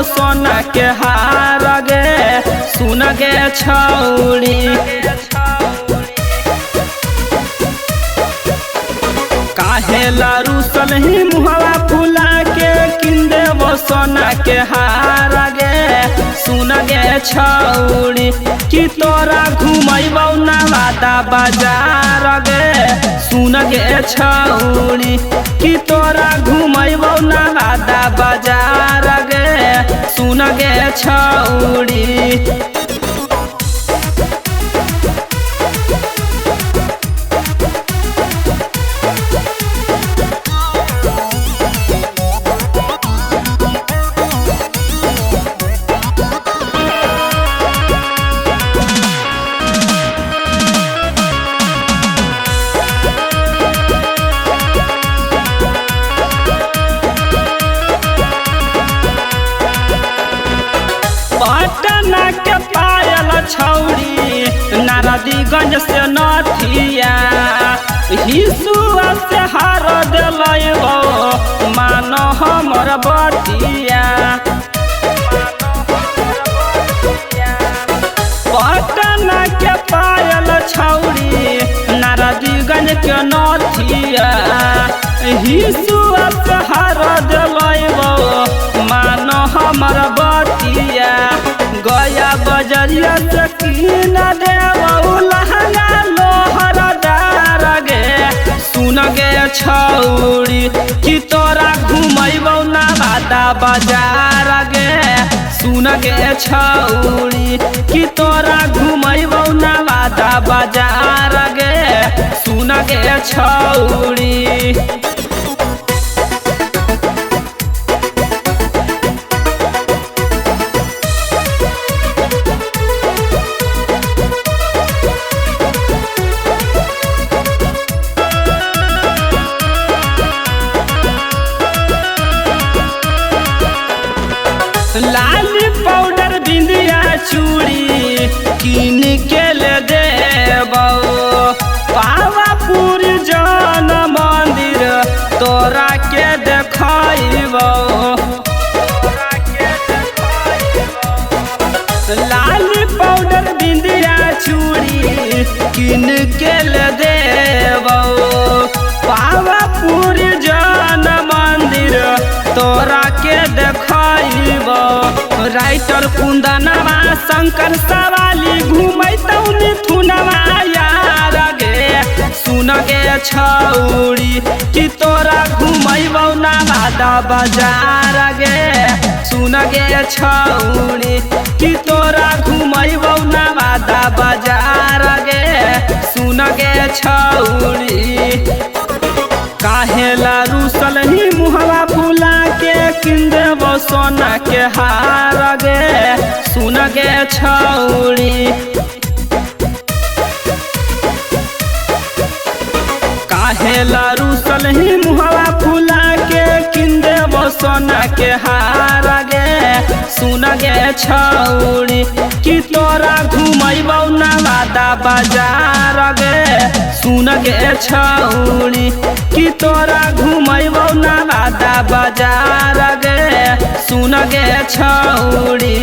सोना के हार गे सुन गे छौड़ी। काहेला रुसल ही मुहवा फुला के किन देबो सोना के हार गे सुन गे छौड़ी। कि तोरा घुमैबौ नवादा बाजार गे सुन गे छौड़ी। कि तोरा घुमैबौ नवादा बाजार गे सुन गे छौड़ी। पटना के पायल छौड़ी नारदीगंज से नथिया हिसुआ से हार दिलैबो मानो हमर बतिया। पटना के पायल छौड़ी नारदीगंज के नथिया हिसुआ से हार दिलैबो मानो हमर बतिया। गया बजरिया से कीन देबौ लहंगा लोहरदार गे सुन गे छौड़ी। कि तोरा घुमैबौ नवादा बाजार गे सुन गे छौड़ी। कि तोरा घुमैबौ नवादा बाजार गे सुन गे छौड़ी। लाल पाउडर बिंदिया चूड़ी किन के ले देबौ पावापुर जन मंदिर तोरा के देखैबौ। लाल पाउडर बिंदिया चूड़ी किन के ले देबौ पावापुर जन मंदिर तोरा के देखैबौ। राइटर कुंदनवा शंकर सवाली घुमैतौ मिथुनवा यार गे सुन गे छौड़ी। कि तोरा घुमैबौ नवादा बाजार गे सुन गे छौड़ी। कि तोरा घुमैबौ नवादा बाजार गे सुन गे छौड़ी। काहेला रुसल ही मुहवा फुला के किन देबो सोना के हार गे सुन गे छौड़ी। काहेला रुसल ही मुहवा फुला के किन देबो सोना के हार गे सुन गे छौड़ी। कि तोरा घुमैबौ नवादा बाजार गे सुन गे छौड़ी। कि तोरा घुमैबौ नवादा बाजार गे सुन गे छौड़ी।